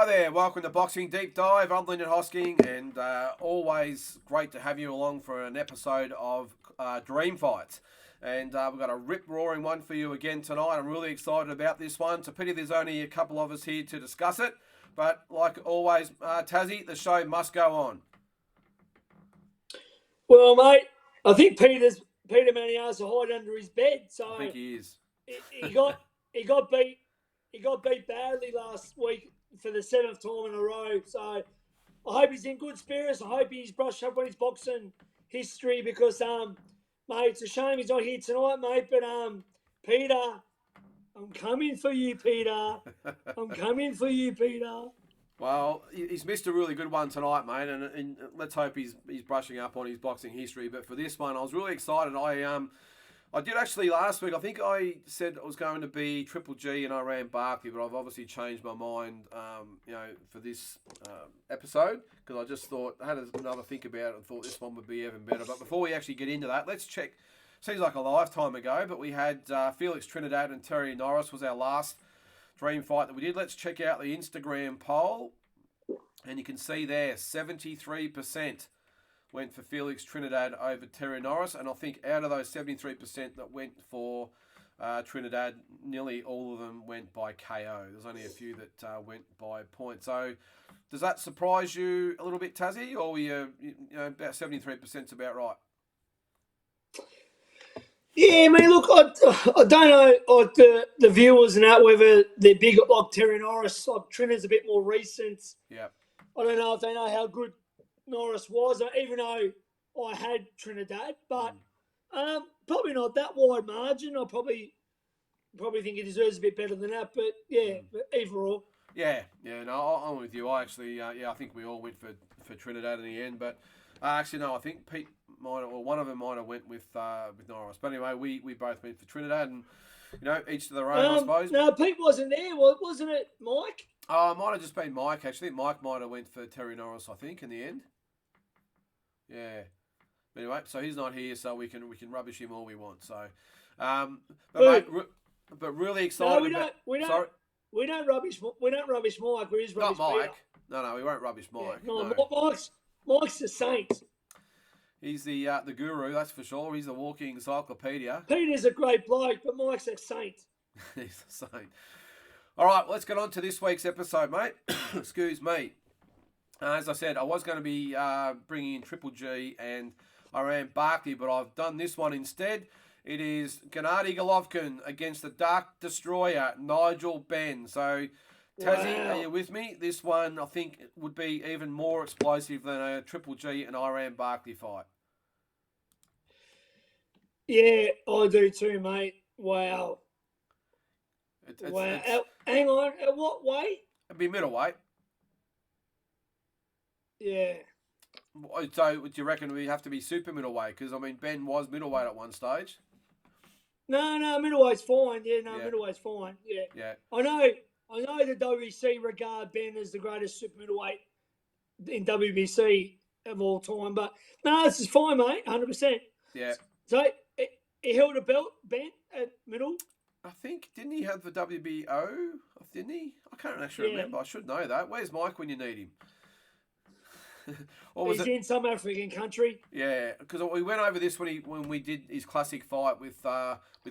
Hi there, welcome to Boxing Deep Dive. I'm Lyndon Hosking, and always great to have you along for an episode of Dream Fights. And we've got a rip-roaring one for you again tonight. I'm really excited about this one. It's a pity there's only a couple of us here to discuss it. But like always, Tassie, the show must go on. Well, mate, I think Peter Manias to hide under his bed. So I think he is. he got beat badly last week for the seventh time in a row. So I hope he's in good spirits. I hope he's brushed up on his boxing history because mate, it's a shame he's not here tonight, mate. But Peter, I'm coming for you, Peter. I'm coming for you, Peter. Well, he's missed a really good one tonight, mate, and let's hope he's brushing up on his boxing history. But for this one, I was really excited. I did actually last week. I think I said it was going to be Triple G and I ran Barkley, but I've obviously changed my mind, for this episode because I just thought I had another think about it and thought this one would be even better. But before we actually get into that, let's check. Seems like a lifetime ago, but we had Felix Trinidad and Terry Norris was our last dream fight that we did. Let's check out the Instagram poll, and you can see there 73% went for Felix Trinidad over Terry Norris, and I think out of those 73% that went for Trinidad, nearly all of them went by KO. There's only a few that went by point. So does that surprise you a little bit, Tassie, or were you about 73% is about right? Yeah, I mean, look, I don't know like the viewers and that whether they're big like Terry Norris. Like Trinidad's a bit more recent. Yeah. I don't know if they know how good Norris was, even though I had Trinidad, but probably not that wide margin. I probably think he deserves a bit better than that. But yeah, but either or. Yeah, no, I'm with you. I actually, I think we all went for Trinidad in the end, but actually no, I think Pete might, or one of them might have went with Norris. But anyway, we both went for Trinidad, and each to their own, I suppose. No, Pete wasn't there, wasn't it, Mike? It might have just been Mike actually. Mike might have went for Terry Norris, I think, in the end. Yeah. But anyway, so he's not here, so we can rubbish him all we want. So, but really excited. No, we don't rubbish Mike. We just rubbish not Mike. Peter. No, we won't rubbish Mike. Yeah, no. Mike's the saint. He's the guru, that's for sure. He's a walking encyclopedia. Peter's a great bloke, but Mike's a saint. He's the saint. All right, let's get on to this week's episode, mate. Excuse me. As I said, I was going to be bringing in Triple G and I ran Barkley, but I've done this one instead. It is Gennady Golovkin against the Dark Destroyer, Nigel Benn. So, Tassie, Are you with me? This one, I think, would be even more explosive than a Triple G and I ran Barkley fight. Yeah, I do too, mate. Wow. Hang on, at what weight? It'd be middleweight. Yeah. So, do you reckon we have to be super middleweight? Because, I mean, Ben was middleweight at one stage. No, middleweight's fine. Yeah, middleweight's fine. Yeah. I know the WBC regard Ben as the greatest super middleweight in WBC of all time, but no, this is fine, mate. 100%. Yeah. So he held a belt, Ben, at middle. I think, didn't he have the WBO? Didn't he? I can't actually remember. I should know that. Where's Mike when you need him? He's in some African country. Yeah, because we went over this when we did his classic fight with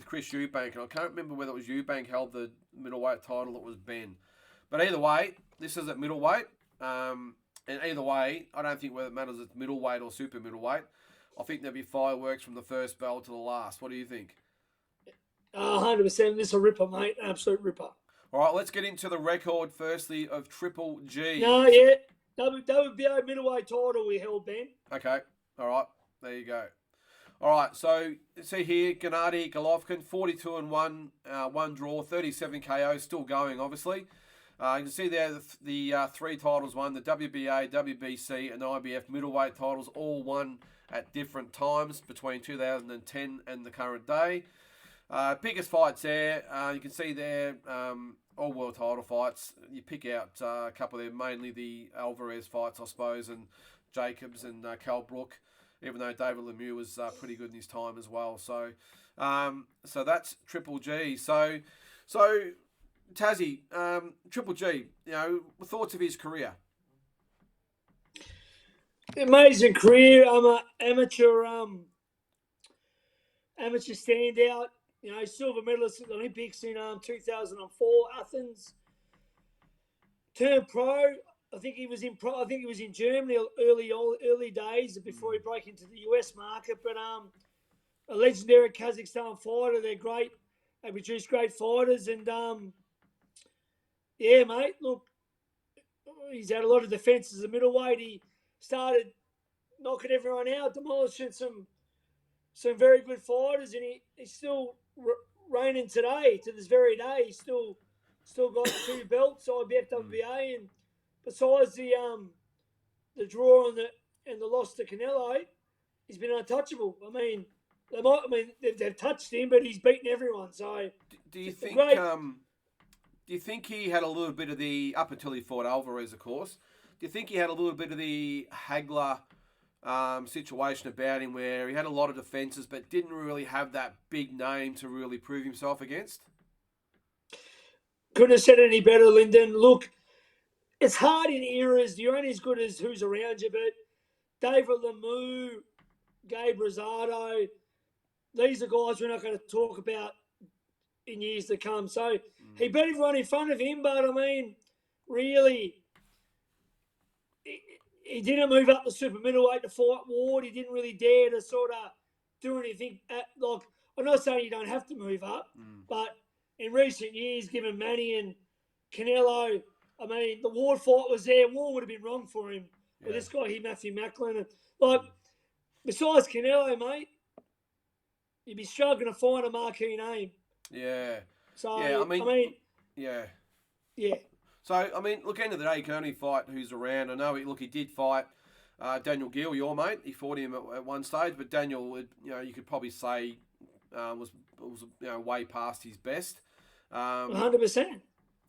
Chris Eubank, and I can't remember whether it was Eubank held the middleweight title or it was Ben. But either way, this is at middleweight. And either way, I don't think whether it matters it's middleweight or super middleweight. I think there'll be fireworks from the first bell to the last. What do you think? 100%. This is a ripper, mate. Absolute ripper. All right, let's get into the record firstly of Triple G. No, yeah. WBO middleweight title we held, Ben. Okay. All right. There you go. All right. So, see here, Gennady Golovkin, 42-1, one draw, 37 KO, still going, obviously. You can see there the three titles won, the WBA, WBC, and IBF middleweight titles, all won at different times between 2010 and the current day. Biggest fights there, you can see there, all world title fights. You pick out a couple there, mainly the Alvarez fights, I suppose, and Jacobs and Cal Brook, even though David Lemieux was pretty good in his time as well. So that's Triple G. So Tassie, Triple G, thoughts of his career? Amazing career. I'm an amateur standout. Silver medalist at the Olympics in 2004 Athens. Turned pro. I think he was in Germany early days before he broke into the US market. But a legendary Kazakhstan fighter. They're great. They produce great fighters, and yeah, mate. Look, he's had a lot of defences as a middleweight. He started knocking everyone out, demolishing some very good fighters, and he's still reigning today to this very day. He's still got 2 belts, IBF, WBA, and besides the draw and the loss to Canelo, he's been untouchable. I mean, they've touched him, but he's beaten everyone. So do you think? Do you think he had a little bit of the, up until he fought Alvarez, of course? Do you think he had a little bit of the Hagler situation about him, where he had a lot of defences but didn't really have that big name to really prove himself against? Couldn't have said it any better, Lyndon. Look, it's hard in eras. You're only as good as who's around you, but David Lemieux, Gabe Rosado, these are guys we're not going to talk about in years to come. So he beat everyone in front of him, but I mean, really, he didn't move up the super middleweight to fight Ward. He didn't really dare to sort of do anything. I'm not saying you don't have to move up, but in recent years, given Manny and Canelo, I mean, the Ward fight was there. Ward would have been wrong for him. Yeah. But this guy here, Matthew Macklin, besides Canelo, mate, you'd be struggling to find a marquee name. Yeah. So, yeah, yeah. So, I mean, look, end of the day, you can only fight who's around. I know, he did fight Daniel Gill, your mate. He fought him at one stage, but Daniel, you could probably say was way past his best. 100%.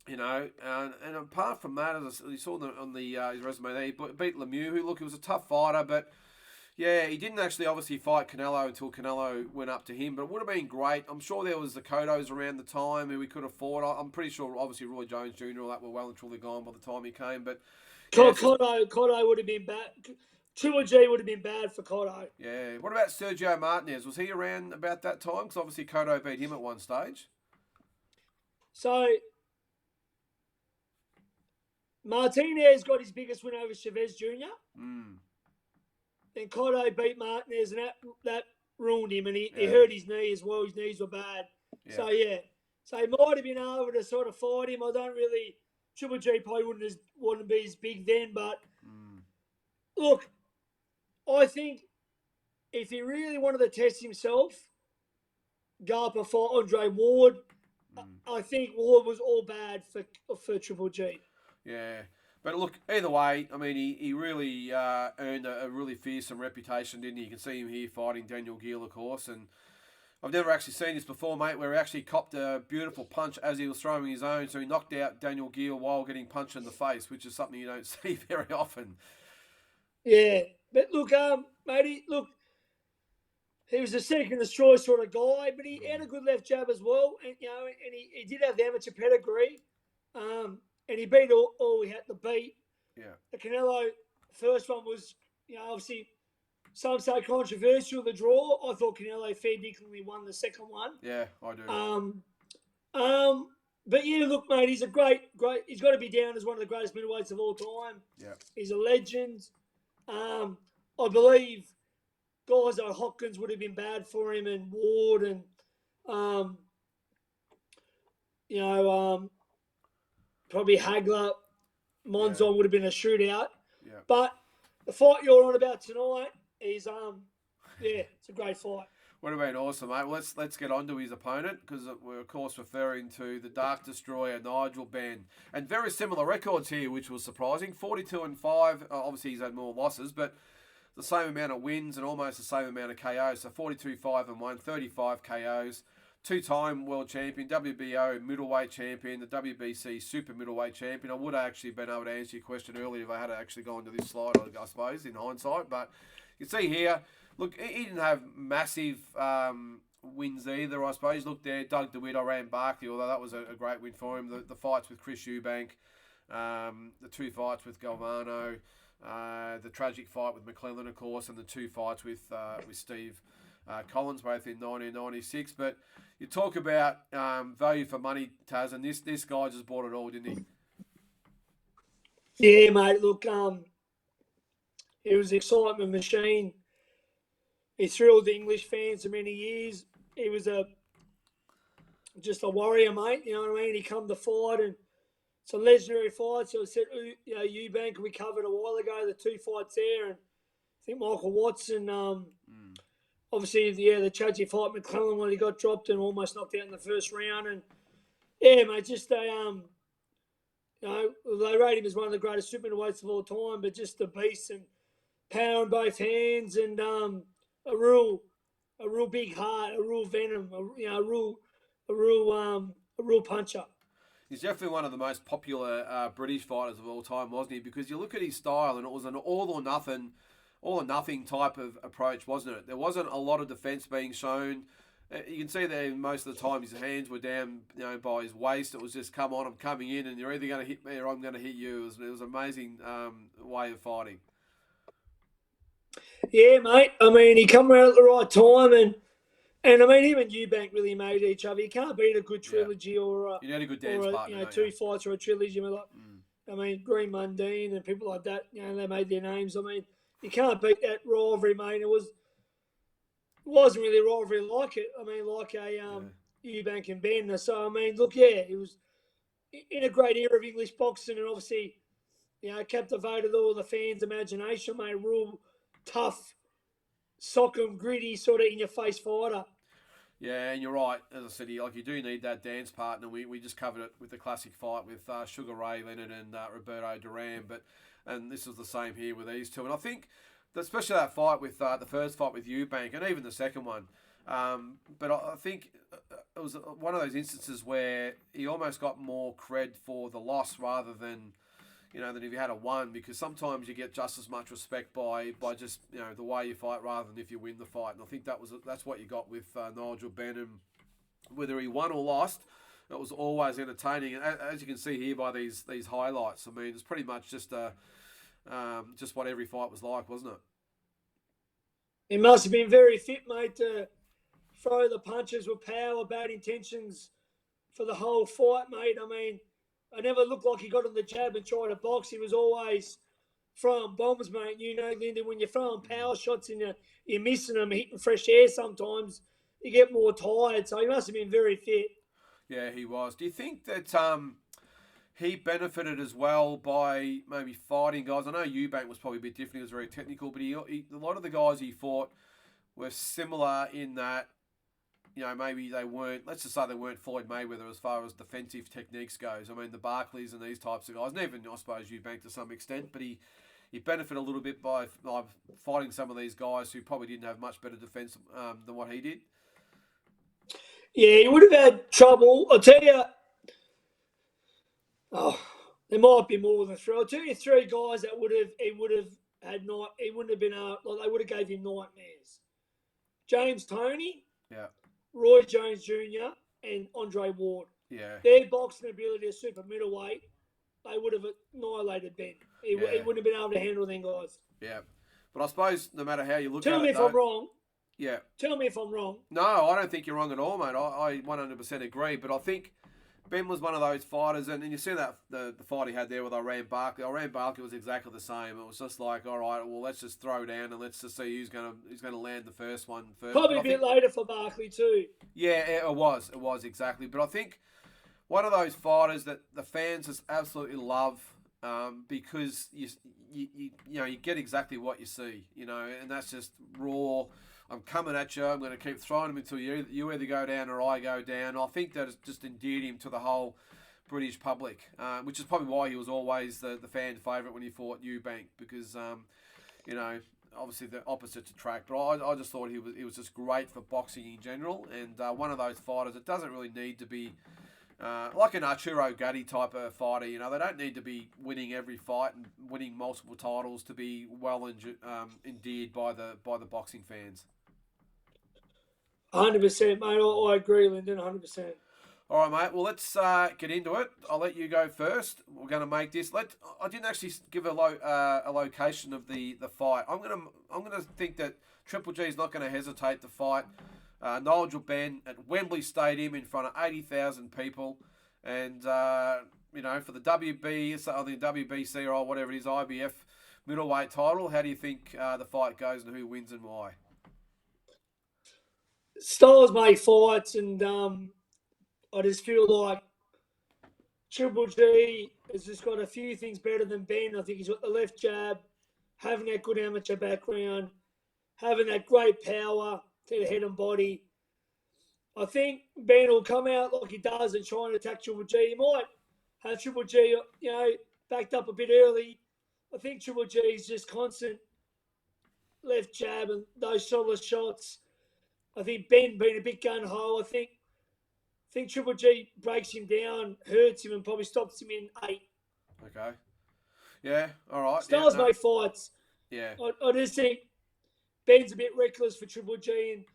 And apart from that, as you saw on his resume there, he beat Lemieux, who, he was a tough fighter, but yeah, he didn't actually obviously fight Canelo until Canelo went up to him, but it would have been great. I'm sure there was the Cottos around the time who we could have fought. I'm pretty sure, obviously, Roy Jones Jr., all that were well and truly gone by the time he came, but... Yeah, Cotto would have been bad. Triple G would have been bad for Cotto. Yeah. What about Sergio Martinez? Was he around about that time? Because obviously Cotto beat him at one stage. So, Martinez got his biggest win over Chavez Jr. Then Cotto beat Martinez, and that ruined him, and he hurt his knee as well. His knees were bad. Yeah. So he might have been able to sort of fight him. I don't really... Triple G probably wouldn't be as big then, but look, I think if he really wanted to test himself, go up and fight Andre Ward. I think Ward was all bad for Triple G. Yeah. But look, either way, I mean, he really earned a really fearsome reputation, didn't he? You can see him here fighting Daniel Gill, of course. And I've never actually seen this before, mate, where he actually copped a beautiful punch as he was throwing his own. So he knocked out Daniel Gill while getting punched in the face, which is something you don't see very often. Yeah. But look, matey, he was a second destroy sort of guy, but he had a good left jab as well. And, and he did have the amateur pedigree. And he beat all he had to beat. Yeah. The Canelo first one was, obviously, some say controversial, the draw. I thought Canelo fair dinkum won the second one. Yeah, I do. But yeah, look, mate, he's a great. He's got to be down as one of the greatest middleweights of all time. Yeah. He's a legend. I believe guys like Hopkins would have been bad for him, and Ward, and probably Hagler, Monzon would have been a shootout. Yeah. But the fight you're on about tonight is it's a great fight. Would have been awesome, mate. Well, let's get on to his opponent, because we're of course referring to the Dark Destroyer, Nigel Benn, and very similar records here, which was surprising. 42-5. Obviously, he's had more losses, but the same amount of wins and almost the same amount of KOs. So 42-5-1, 35 KOs. Two-time world champion, WBO middleweight champion, the WBC super middleweight champion. I would have actually been able to answer your question earlier if I had actually gone to this slide, I suppose, in hindsight. But you can see here, look, he didn't have massive wins either, I suppose. Look there, Doug DeWitt, Iran Barkley, although that was a great win for him. The fights with Chris Eubank, the 2 fights with Galvano, the tragic fight with McClellan, of course, and the 2 fights with Steve Collins, both in 1996. But you talk about value for money, Taz, and this guy just bought it all, didn't he? Yeah, mate. Look, it was an excitement machine. He thrilled the English fans for many years. He was just a warrior, mate. You know what I mean? He come to fight, and it's a legendary fight. So I said, Eubank, we covered a while ago, the 2 fights there, and I think Michael Watson, obviously, the tragic fight McClellan when he got dropped and almost knocked out in the first round, and yeah, mate, just they rate him as one of the greatest super middleweights of all time, but just the beast and power in both hands, and a real big heart, a real venom, a real puncher. He's definitely one of the most popular British fighters of all time, wasn't he? Because you look at his style, and it was an all or nothing type of approach, wasn't it? There wasn't a lot of defence being shown. You can see there most of the time his hands were down, by his waist. It was just, come on, I'm coming in, and you're either going to hit me or I'm going to hit you. It was an amazing way of fighting. Yeah, mate. I mean, he come around at the right time, and I mean, him and Eubank really made each other. You can't beat a good trilogy or you need a good dance partner, 2 fights or a trilogy. I mean, Green Mundine and people like that. They made their names. I mean, you can't beat that rivalry, mate. It wasn't really a rivalry like it. I mean, like a Eubank and Benn. So I mean, look, it was in a great era of English boxing, and obviously, captivated all the fans' imagination, mate. Real tough, sock 'em, gritty, sort of in-your-face fighter. Yeah, and you're right. As I said, you do need that dance partner. We just covered it with the classic fight with Sugar Ray Leonard and Roberto Duran, and this was the same here with these two. And I think, especially that fight with the first fight with Eubank, and even the second one, but I think it was one of those instances where he almost got more cred for the loss rather than than if you had a won, because sometimes you get just as much respect by just the way you fight rather than if you win the fight. And I think that's what you got with Nigel Benn, and whether he won or lost, it was always entertaining. And as you can see here by these highlights, I mean, it's pretty much just what every fight was like, wasn't it? He must have been very fit, mate, to throw the punches with power, bad intentions for the whole fight, mate. I mean, I never looked like he got on the jab and tried to box. He was always throwing bombs, mate. Lyndon, when you're throwing power shots and you're missing them, hitting fresh air sometimes, you get more tired. So he must have been very fit. Yeah, he was. Do you think that he benefited as well by maybe fighting guys? I know Eubank was probably a bit different. He was very technical, but a lot of the guys he fought were similar in that, maybe they weren't, let's just say they weren't Floyd Mayweather as far as defensive techniques goes. I mean, the Barkleys and these types of guys, and even, I suppose, Eubank to some extent, but he benefited a little bit by fighting some of these guys who probably didn't have much better defence than what he did. Yeah, he would have had trouble. I'll tell you, there might be more than 3. I'll tell you 3 guys that he wouldn't have been, they would have gave him nightmares. James Toney. Yeah. Roy Jones Jr. and Andre Ward. Yeah. Their boxing ability as super middleweight, they would have annihilated Ben. He wouldn't have been able to handle them guys. Yeah. But I suppose no matter how you look at it... Tell me if I'm wrong. Yeah. Tell me if I'm wrong. No, I don't think you're wrong at all, mate. I 100% agree. But I think Ben was one of those fighters, and you see that the fight he had there with Iran Barkley. Iran Barkley was exactly the same. It was just like, all right, well, let's just throw down and let's just see who's gonna land the first one first. Probably a bit later for Barkley too. Yeah, it was exactly. But I think one of those fighters that the fans just absolutely love, because you get exactly what you see, and that's just raw. I'm coming at you. I'm going to keep throwing him until you either go down or I go down. I think that has just endeared him to the whole British public, which is probably why he was always the fan favourite when he fought Eubank, because, obviously the opposite to track. But I just thought he was just great for boxing in general, and one of those fighters that doesn't really need to be like an Arturo Gatti type of fighter. They don't need to be winning every fight and winning multiple titles to be well endeared by the boxing fans. 100%, mate. I agree, Lyndon. 100%. All right, mate. Well, let's get into it. I'll let you go first. We're going to make this. I didn't actually give a location of the fight. I'm gonna think that Triple G is not going to hesitate to fight Nigel Benn at Wembley Stadium in front of 80,000 people, and for the WB, I think WBC or whatever it is, IBF middleweight title. How do you think the fight goes, and who wins and why? Styles make fights, and I just feel like Triple G has just got a few things better than Ben. I think he's got the left jab, having that good amateur background, having that great power to the head and body. I think Ben will come out like he does and try and attack Triple G. He might have Triple G, backed up a bit early. I think Triple G is just constant left jab and those solid shots. I think Ben being a bit gun ho. I think Triple G breaks him down, hurts him, and probably stops him in 8. Okay. Yeah. All right. Styles make fights. Yeah. I just think Ben's a bit reckless for Triple G, and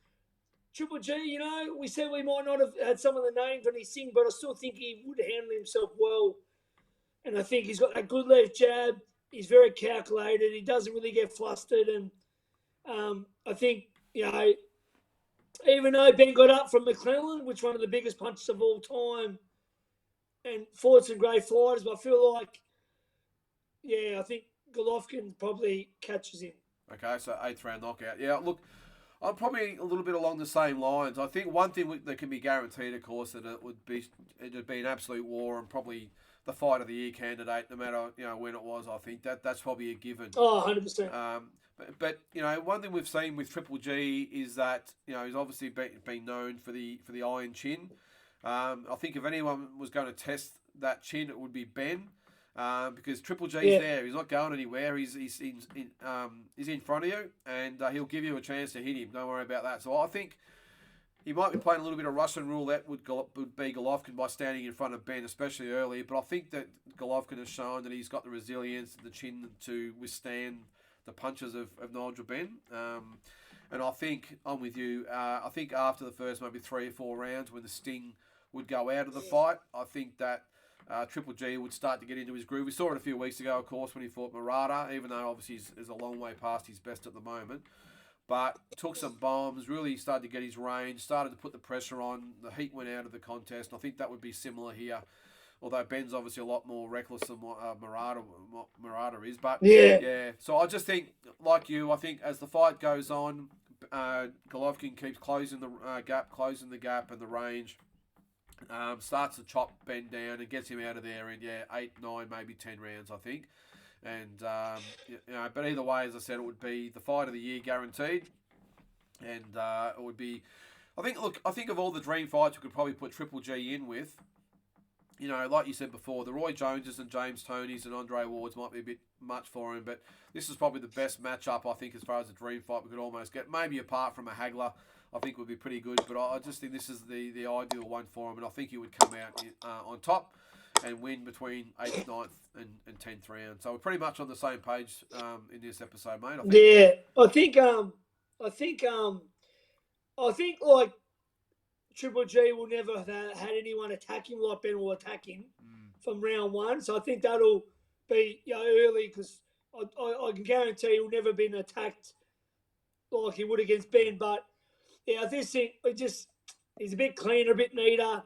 Triple G, we said we might not have had some of the names on his thing, but I still think he would handle himself well. And I think he's got that good left jab. He's very calculated. He doesn't really get flustered. And I think, even though Ben got up from McClellan, which is one of the biggest punches of all time, and fought some great fighters, but I feel like, I think Golovkin probably catches him. Okay, so 8th round knockout. Yeah, look, I'm probably a little bit along the same lines. I think one thing that can be guaranteed, of course, that it'd be an absolute war and probably the fight of the year candidate, no matter when it was. I think that's probably a given. Oh, 100%. But one thing we've seen with Triple G is that he's obviously been known for the iron chin. I think if anyone was going to test that chin, it would be Ben. Because Triple G's there, he's not going anywhere. He's in front of you, and he'll give you a chance to hit him. Don't worry about that. So I think he might be playing a little bit of Russian roulette would be Golovkin by standing in front of Ben, especially early. But I think that Golovkin has shown that he's got the resilience and the chin to withstand the punches of Nigel Benn. And I think I'm with you. I think after the first maybe 3 or 4 rounds, when the sting would go out of the fight, I think that Triple G would start to get into his groove. We saw it a few weeks ago, of course, when he fought Murata, even though obviously he's a long way past his best at the moment. But took some bombs, really started to get his range, started to put the pressure on. The heat went out of the contest. And I think that would be similar here. Although Ben's obviously a lot more reckless than what Murata is. But yeah. So I just think, like you, I think as the fight goes on, Golovkin keeps closing the gap and the range. Starts to chop Ben down and gets him out of there in 8, 9, maybe 10 rounds, I think. And but either way, as I said, it would be the fight of the year guaranteed. And it would be, I think of all the dream fights, we could probably put Triple G in with. Like you said before, the Roy Joneses and James Tonys and Andre Wards might be a bit much for him, but this is probably the best matchup, I think, as far as a dream fight we could almost get. Maybe apart from a Hagler, I think would be pretty good, but I just think this is the ideal one for him, and I think he would come out on top and win between 8th, 9th, and 10th round. So we're pretty much on the same page in this episode, mate. I think like Triple G will never have had anyone attack him like Ben will attack him from round 1. So I think that'll be early, because I can guarantee he'll never been attacked like he would against Ben. But I just think he's a bit cleaner, a bit neater.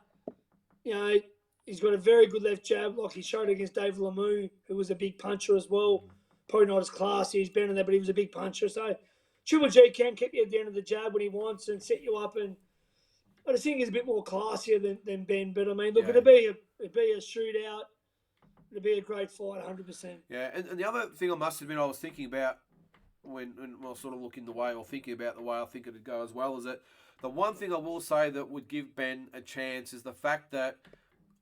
He's got a very good left jab, like he showed against Dave Lemieux, who was a big puncher as well. Probably not as classy as Ben in there, but he was a big puncher. So Triple G can keep you at the end of the jab when he wants and set you up, and I just think he's a bit more classier than Ben. But I mean, look, it'd be a shootout. It'd be a great fight, 100%. Yeah, and the other thing I must admit, I was thinking about when I was sort of looking the way, or thinking about the way I think it'd go as well, is that the one thing I will say that would give Ben a chance is the fact that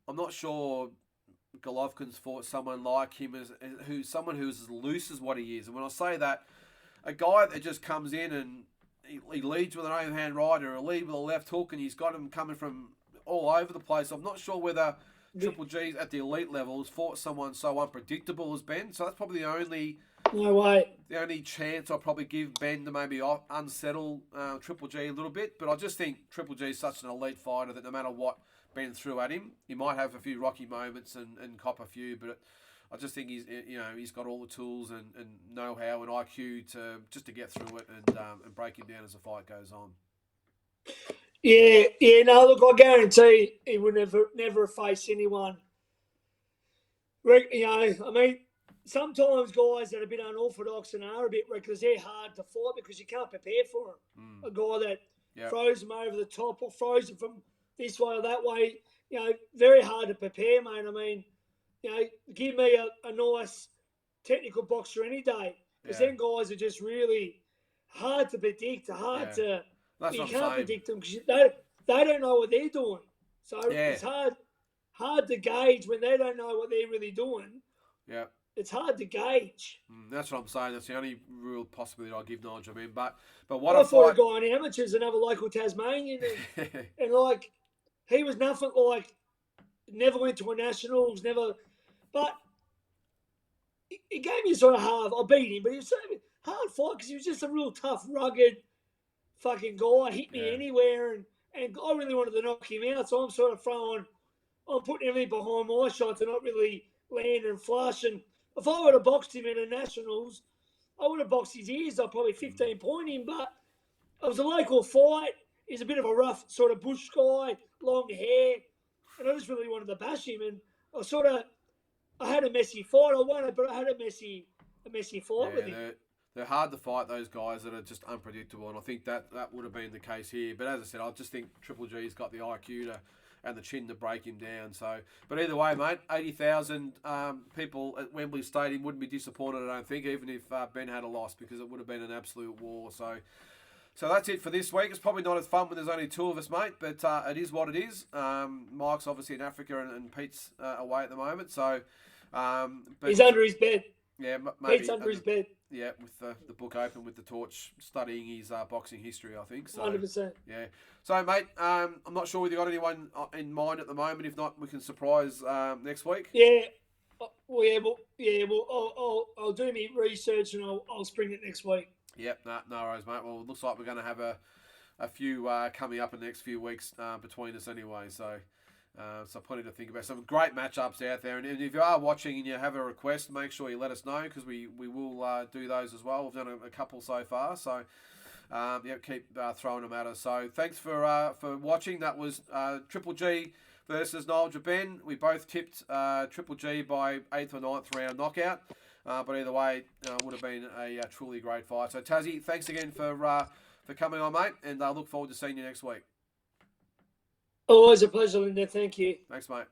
I'm not sure Golovkin's fought someone like him someone who's as loose as what he is. And when I say that, a guy that just comes in and he leads with an overhand right or a lead with a left hook, and he's got him coming from all over the place. I'm not sure whether Triple G's at the elite level has fought someone so unpredictable as Ben. So that's probably the only No way. The only chance I'll probably give Ben to maybe unsettle Triple G a little bit, but I just think Triple G is such an elite fighter that no matter what Ben threw at him, he might have a few rocky moments and cop a few, but I just think he's got all the tools and know-how and IQ to get through it and break him down as the fight goes on. Yeah. No, look, I guarantee he would never face anyone. I mean, sometimes guys that are a bit unorthodox and are a bit reckless, they're hard to fight because you can't prepare for them. A guy that throws them over the top or throws them from this way or that way, very hard to prepare, mate. I mean, give me a nice technical boxer any day because then guys are just really hard to predict, you can't predict them because they don't know what they're doing. So it's hard to gauge when they don't know what they're really doing. Yeah. It's hard to gauge. That's what I'm saying. That's the only real possibility I'll give Nigel Benn. But what I fought a guy in amateurs, another local Tasmanian, and he was nothing like, never went to a nationals, never. But he gave me sort of half. I beat him, but he was so hard fight because he was just a real tough, rugged fucking guy. Hit me anywhere, and I really wanted to knock him out. So I'm sort of I'm putting everything behind my shots and not really land and flush. And if I would have boxed him in a nationals, I would have boxed his ears. I'd probably 15-point him, but it was a local fight. He's a bit of a rough sort of bush guy, long hair, and I just really wanted to bash him. And I had a messy fight. I won it, but I had a messy fight with him. They're hard to fight, those guys that are just unpredictable, and I think that would have been the case here. But as I said, I just think Triple G's got the IQ and the chin to break him down. So, but either way, mate, 80,000 people at Wembley Stadium wouldn't be disappointed, I don't think, even if Ben had a loss, because it would have been an absolute war. So that's it for this week. It's probably not as fun when there's only two of us, mate, but it is what it is. Mike's obviously in Africa and Pete's away at the moment. So, but he's under his bed. Yeah, maybe. Pete's under his bed. Yeah, with the book open, with the torch, studying his boxing history, I think. So, 100%. Yeah. So, mate, I'm not sure whether you got anyone in mind at the moment. If not, we can surprise next week. Yeah. I'll do my research and I'll spring it next week. Yep, no worries, mate. Well, it looks like we're going to have a few coming up in the next few weeks between us anyway. So plenty to think about. Some great matchups out there. And if you are watching and you have a request, make sure you let us know because we will do those as well. We've done a couple so far. So, keep throwing them at us. So thanks for watching. That was Triple G versus Nigel Benn. We both tipped Triple G by 8th or 9th round knockout. But either way, it would have been a truly great fight. So Tazzy, thanks again for coming on, mate. And I look forward to seeing you next week. Always a pleasure, Linda. Thank you. Thanks, mate.